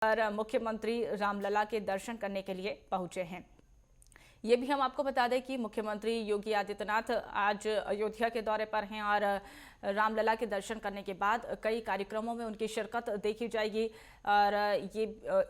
पर मुख्यमंत्री रामलला के दर्शन करने के लिए पहुंचे हैं। ये भी हम आपको बता दें कि मुख्यमंत्री योगी आदित्यनाथ आज अयोध्या के दौरे पर हैं और रामलला के दर्शन करने के बाद कई कार्यक्रमों में उनकी शिरकत देखी जाएगी। और ये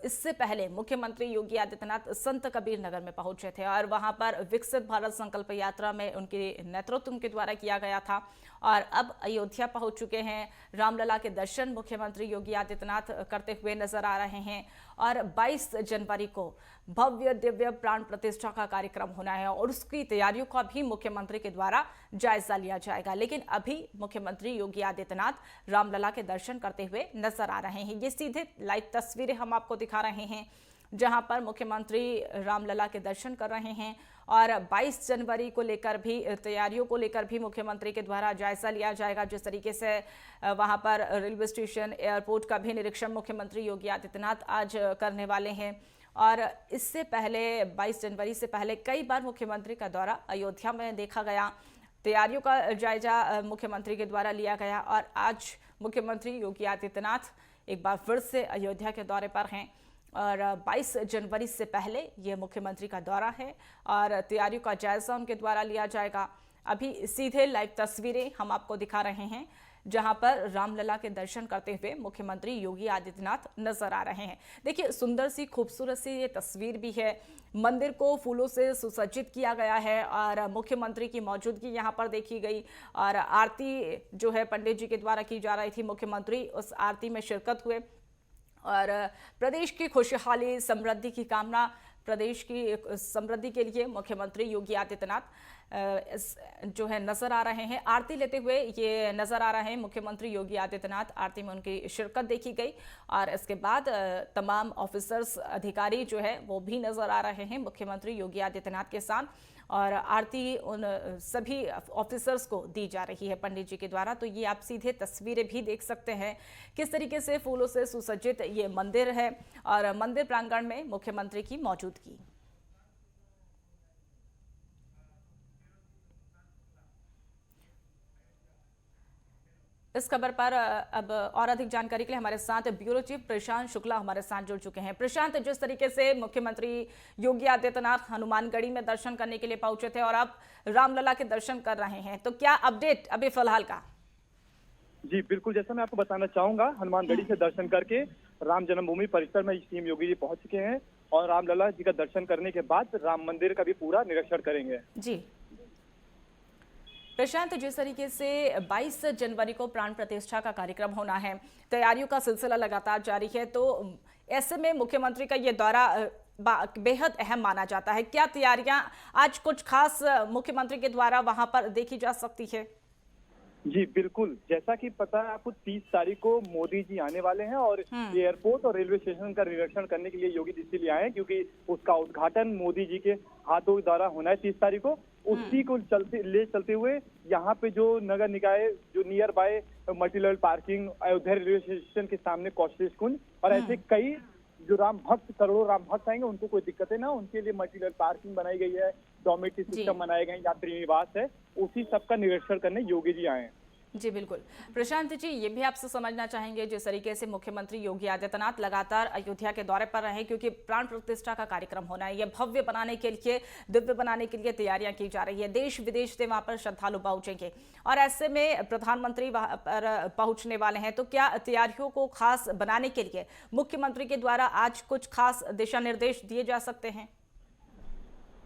इससे पहले मुख्यमंत्री योगी आदित्यनाथ संत कबीर नगर में पहुंचे थे और वहां पर विकसित भारत संकल्प यात्रा में उनके नेतृत्व के द्वारा किया गया था और अब अयोध्या पहुंच चुके हैं। रामलला के दर्शन मुख्यमंत्री योगी आदित्यनाथ करते हुए नजर आ रहे हैं और 22 जनवरी को भव्य दिव्य प्राण प्रतिष्ठा का कार्यक्रम होना है और उसकी तैयारियों का भी मुख्यमंत्री के द्वारा जायजा लिया जाएगा। लेकिन अभी मुख्यमंत्री योगी आदित्यनाथ रामलला के दर्शन करते हुए नजर आ रहे हैं। ये सीधे लाइव तस्वीरें हम आपको दिखा रहे हैं जहां पर मुख्यमंत्री रामलला के दर्शन कर रहे हैं और 22 जनवरी को लेकर भी तैयारियों को लेकर भी मुख्यमंत्री के द्वारा जायजा लिया जाएगा। जिस तरीके से वहां पर रेलवे स्टेशन एयरपोर्ट का भी निरीक्षण मुख्यमंत्री योगी आदित्यनाथ आज करने वाले हैं और इससे पहले 22 जनवरी से पहले कई बार मुख्यमंत्री का दौरा अयोध्या में देखा गया। तैयारियों का जायजा मुख्यमंत्री के द्वारा लिया गया और आज मुख्यमंत्री योगी आदित्यनाथ एक बार फिर से अयोध्या के दौरे पर हैं और 22 जनवरी से पहले ये मुख्यमंत्री का दौरा है और तैयारियों का जायजा उनके द्वारा लिया जाएगा। अभी सीधे लाइव तस्वीरें हम आपको दिखा रहे हैं जहां पर रामलला के दर्शन करते हुए मुख्यमंत्री योगी आदित्यनाथ नजर आ रहे हैं। देखिए, सुंदर सी खूबसूरत सी ये तस्वीर भी है। मंदिर को फूलों से सुसज्जित किया गया है और मुख्यमंत्री की मौजूदगी यहां पर देखी गई और आरती जो है पंडित जी के द्वारा की जा रही थी। मुख्यमंत्री उस आरती में शिरकत हुए और प्रदेश की खुशहाली समृद्धि की कामना, प्रदेश की समृद्धि के लिए मुख्यमंत्री योगी आदित्यनाथ जो है नजर आ रहे हैं। आरती लेते हुए ये नजर आ रहे हैं मुख्यमंत्री योगी आदित्यनाथ। आरती में उनकी शिरकत देखी गई और इसके बाद तमाम ऑफिसर्स अधिकारी जो है वो भी नजर आ रहे हैं मुख्यमंत्री योगी आदित्यनाथ के साथ और आरती उन सभी ऑफिसर्स को दी जा रही है पंडित जी के द्वारा। तो ये आप सीधे तस्वीरें भी देख सकते हैं किस तरीके से फूलों से सुसज्जित ये मंदिर है और मंदिर प्रांगण में मुख्यमंत्री की मौजूदगी। इस खबर पर अब और अधिक जानकारी के लिए हमारे साथ ब्यूरो चीफ प्रशांत शुक्ला हमारे साथ जुड़ चुके हैं। प्रशांत, जिस तरीके से मुख्यमंत्री योगी आदित्यनाथ हनुमानगढ़ी में दर्शन करने के लिए पहुंचे थे और अब रामलला के दर्शन कर रहे हैं, तो क्या अपडेट अभी फिलहाल का? जी बिल्कुल, जैसा मैं आपको बताना चाहूंगा, हनुमानगढ़ी से दर्शन करके राम जन्मभूमि परिसर में सीएम योगी जी पहुंच चुके हैं और रामलला जी का दर्शन करने के बाद राम मंदिर का भी पूरा निरीक्षण करेंगे। जी प्रशांत, जिस तरीके से 22 जनवरी को प्राण प्रतिष्ठा का कार्यक्रम होना है, तैयारियों का सिलसिला लगातार जारी है, तो ऐसे में मुख्यमंत्री का ये दौरा बेहद अहम माना जाता है। क्या तैयारियां आज कुछ खास मुख्यमंत्री के द्वारा वहां पर देखी जा सकती है? जी बिल्कुल, जैसा कि पता है आपको, 30 तारीख को मोदी जी आने वाले हैं और एयरपोर्ट और रेलवे स्टेशन का निरीक्षण करने के लिए योगी जी इसीलिए आए हैं क्योंकि उसका उद्घाटन मोदी जी के हाथों द्वारा होना है 30 तारीख को। उसी को चलते हुए यहाँ पे जो नगर निकाय जो near by multi level parking, Ayodhya railway station के सामने कौशलेश कुंज और ऐसे कई जो राम भक्त, करोड़ों राम भक्त आएंगे, उनको कोई दिक्कतें ना, उनके लिए मल्टी लेवल पार्किंग बनाई गई है, डॉर्मेटरी सिस्टम बनाए गए, यात्री निवास है, उसी सब का निरीक्षण करने योगी जी आए हैं। जी बिल्कुल। प्रशांत जी, ये भी आपसे समझना चाहेंगे, जिस तरीके से मुख्यमंत्री योगी आदित्यनाथ लगातार अयोध्या के दौरे पर रहे क्योंकि प्राण प्रतिष्ठा का कार्यक्रम होना है, ये भव्य बनाने के लिए, दिव्य बनाने के लिए तैयारियां की जा रही है। देश विदेश से वहां पर श्रद्धालु पहुंचेंगे और ऐसे में प्रधानमंत्री वहां पर पहुंचने वाले हैं, तो क्या तैयारियों को खास बनाने के लिए मुख्यमंत्री के द्वारा आज कुछ खास दिशा निर्देश दिए जा सकते हैं?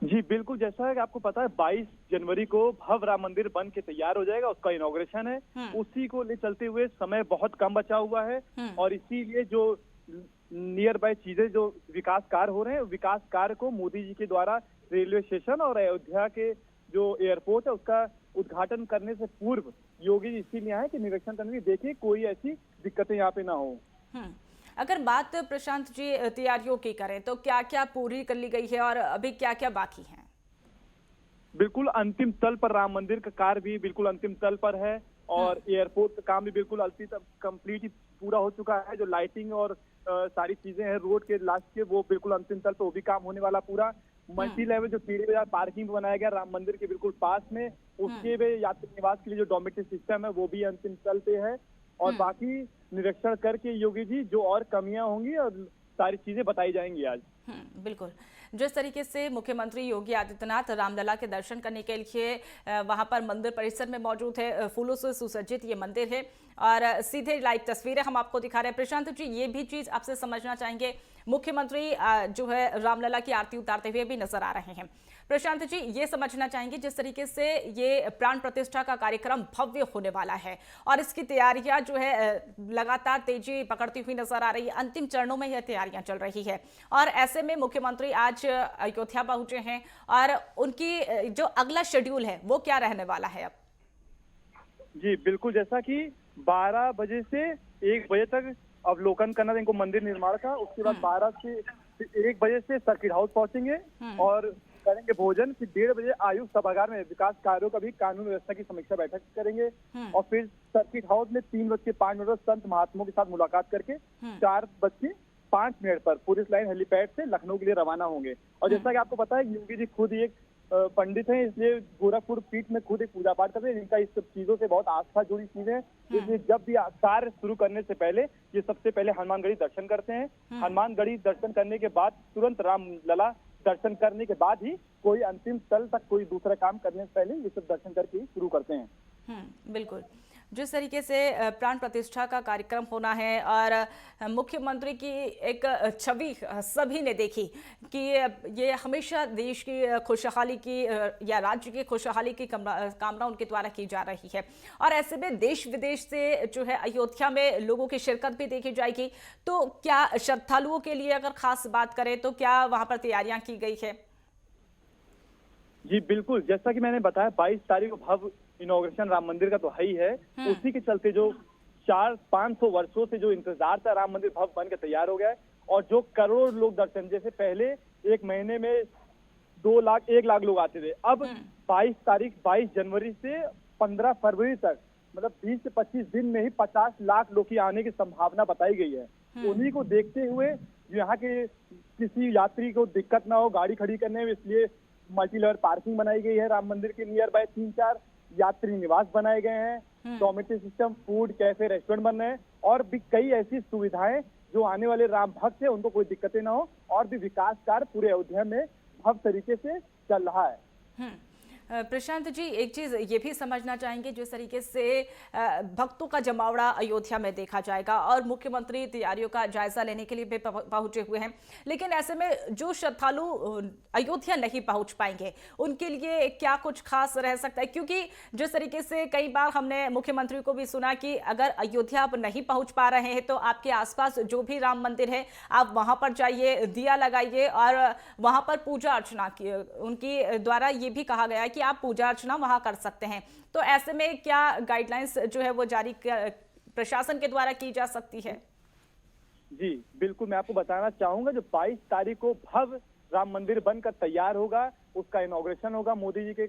जी बिल्कुल, जैसा है कि आपको पता है 22 जनवरी को भव्य राम मंदिर बन के तैयार हो जाएगा, उसका इनॉग्रेशन है। उसी को ले चलते हुए समय बहुत कम बचा हुआ है और इसीलिए जो नियर बाय चीजें जो विकास कार्य हो रहे हैं, विकास कार्य को मोदी जी के द्वारा रेलवे स्टेशन और अयोध्या के जो एयरपोर्ट है उसका उद्घाटन करने से पूर्व योगी जी इसीलिए आए कि निरीक्षण करने की, देखिए कोई ऐसी दिक्कतें यहाँ पे ना हो। अगर बात प्रशांत जी तैयारियों की करें तो क्या क्या पूरी कर ली गई है और अभी क्या क्या बाकी है? बिल्कुल अंतिम तल पर राम मंदिर का कार्य भी बिल्कुल अंतिम तल पर है और एयरपोर्ट का काम भी बिल्कुल कंप्लीट पूरा हो चुका है। जो लाइटिंग और सारी चीजें हैं रोड के लास्ट के, वो बिल्कुल अंतिम तल पे वो भी काम होने वाला पूरा। मल्टी लेवल जो पीढ़ी बाजार पार्किंग बनाया गया राम मंदिर के बिल्कुल पास में, उसके भी यात्री निवास के लिए जो डॉर्मेटरी सिस्टम है वो भी अंतिम तल पे है और बाकी निरीक्षण करके योगी जी जो और कमियां होंगी और सारी चीजें बताई जाएंगी आज। बिल्कुल। जिस तरीके से मुख्यमंत्री योगी आदित्यनाथ रामलला के दर्शन करने के लिए वहां पर मंदिर परिसर में मौजूद है, फूलों से सुसज्जित ये मंदिर है और सीधे लाइव तस्वीरें हम आपको दिखा रहे हैं। प्रशांत जी, ये भी चीज आपसे समझना चाहेंगे, मुख्यमंत्री जो है रामलला की आरती उतारते हुए भी नजर आ रहे हैं। प्रशांत जी, ये समझना चाहेंगे जिस तरीके से ये प्राण प्रतिष्ठा का कार्यक्रम भव्य होने वाला है और इसकी तैयारियां जो है लगातार तेजी पकड़ती हुई नजर आ रही है, अंतिम चरणों में यह तैयारियां चल रही है और ऐसे में मुख्यमंत्री आज अयोध्या पहुंचे हैं और उनकी जो अगला शेड्यूल है वो क्या रहने वाला है अब? जी बिल्कुल, जैसा कि 12 बजे से 1 बजे तक अवलोकन करना था इनको मंदिर निर्माण का। उसके बाद 12 से 1 बजे से सर्किट हाउस पहुंचेंगे और करेंगे भोजन। फिर 1:30 बजे आयुक्त सभागार में विकास कार्यों का भी कानून व्यवस्था की समीक्षा बैठक करेंगे और फिर सर्किट हाउस में 3:05 संत महात्माओं के साथ मुलाकात करके 4:05 पर पुलिस लाइन हेलीपैड से लखनऊ के लिए रवाना होंगे। और जैसा कि आपको पता है, योगी जी खुद एक पंडित हैं, इसलिए गोरखपुर पीठ में खुद एक पूजा पाठ करते हैं। इनका इस सब चीजों से बहुत आस्था जुड़ी चीजें हैं, इसलिए जब भी कार्य शुरू करने से पहले ये सबसे पहले हनुमानगढ़ी दर्शन करते हैं। हनुमानगढ़ी दर्शन करने के बाद तुरंत रामलला दर्शन करने के बाद ही कोई अंतिम स्थल तक कोई दूसरा काम करने से पहले ये सब दर्शन करके ही शुरू करते हैं। बिल्कुल। जिस तरीके से प्राण प्रतिष्ठा का कार्यक्रम होना है और मुख्यमंत्री की एक छवि सभी ने देखी कि ये हमेशा देश की खुशहाली की या राज्य की खुशहाली की कामना उनके द्वारा की जा रही है और ऐसे में देश विदेश से जो है अयोध्या में लोगों की शिरकत भी देखी जाएगी। तो क्या श्रद्धालुओं के लिए अगर खास बात करें तो क्या वहां पर तैयारियां की गई है? जी बिल्कुल, जैसा कि मैंने बताया 22 तारीख को भव्य इनॉग्रेशन राम मंदिर का तो है ही है। उसी के चलते जो 400-500 वर्षों से जो इंतजार था, राम मंदिर भव्य बन के तैयार हो गया है और जो करोड़ लोग दर्शन, जैसे पहले एक महीने में 2 लाख 1 लाख लोग आते थे, अब 22 जनवरी से 15 फरवरी तक मतलब 20 से 25 दिन में ही 50 लाख लोग की आने की संभावना बताई गई है। उन्हीं को देखते हुए यहाँ के किसी यात्री को दिक्कत ना हो गाड़ी खड़ी करने में, इसलिए मल्टी लेवल पार्किंग बनाई गई है। राम मंदिर के नियर बाय 3-4 यात्री निवास बनाए गए हैं, dormitory system, food cafe, restaurant बन रहे हैं और भी कई ऐसी सुविधाएं जो आने वाले राम भक्त है उनको कोई दिक्कतें ना हो और भी विकास कार्य पूरे अयोध्या में भव्य तरीके से चल रहा है। प्रशांत जी, एक चीज ये भी समझना चाहेंगे, जिस तरीके से भक्तों का जमावड़ा अयोध्या में देखा जाएगा और मुख्यमंत्री तैयारियों का जायजा लेने के लिए भी पहुंचे हुए हैं, लेकिन ऐसे में जो श्रद्धालु अयोध्या नहीं पहुंच पाएंगे उनके लिए क्या कुछ खास रह सकता है? क्योंकि जिस तरीके से कई बार हमने मुख्यमंत्री को भी सुना कि अगर अयोध्या आप नहीं पहुंच पा रहे हैं तो आपके आसपास जो भी राम मंदिर है आप वहां पर जाइए, दिया लगाइए और वहां पर पूजा अर्चना की। उनकी द्वारा ये भी कहा गया है कि आप पूजा अर्चना वहां कर सकते हैं। तो ऐसे में क्या गाइडलाइंस जो है वो जारी प्रशासन के द्वारा की जा सकती है? जी बिल्कुल, मैं आपको बताना चाहूंगा, जो 22 तारीख को भव्य राम मंदिर बनकर तैयार होगा, उसका इनॉग्रेशन होगा मोदी जी के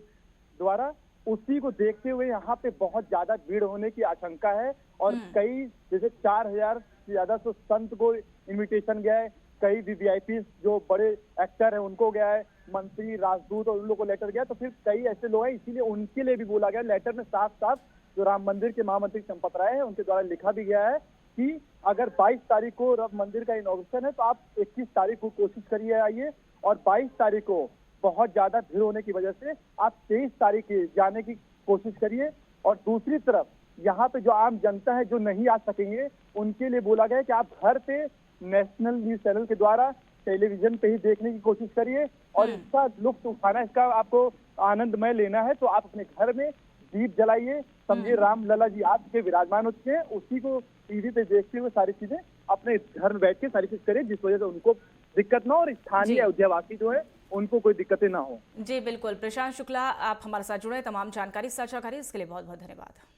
द्वारा। उसी को देखते हुए यहाँ पे बहुत ज्यादा भीड़ होने की आशंका है और कई जैसे 4000 से ज्यादा तो संत को इनविटेशन गया है, कई वीवीआईपी जो बड़े एक्टर हैं उनको गया है, मंत्री, राजदूत और उन लोगों को लेटर गया। तो फिर कई ऐसे लोग हैं, इसीलिए उनके लिए भी बोला गया। लेटर में साफ साफ जो राम मंदिर के महामंत्री चंपत राय है उनके द्वारा लिखा भी गया है कि अगर 22 तारीख को राम मंदिर का इनॉग्रेशन है तो आप 21 तारीख को कोशिश करिए आइए और 22 तारीख को बहुत ज्यादा भीड़ होने की वजह से आप 23 तारीख जाने की कोशिश करिए। और दूसरी तरफ यहाँ पे जो आम जनता है जो नहीं आ सकेंगे उनके लिए बोला गया है कि आप घर पे नेशनल न्यूज चैनल के द्वारा टेलीविजन पे ही देखने की कोशिश करिए और इसका लुत्फ उठाना, इसका आपको आनंदमय लेना है तो आप अपने घर में दीप जलाइए। समझिए रामलला जी आपके विराजमान हो चुके हैं, उसी को टीवी पे देखते हुए सारी चीजें अपने घर में बैठ के सारी चीज करें, जिस वजह से उनको दिक्कत ना हो और स्थानीय अयोध्यावासी जो है उनको कोई दिक्कतें ना हो। जी बिल्कुल। प्रशांत शुक्ला, आप हमारे साथ जुड़े, तमाम जानकारी साझा करी, इसके लिए बहुत बहुत धन्यवाद।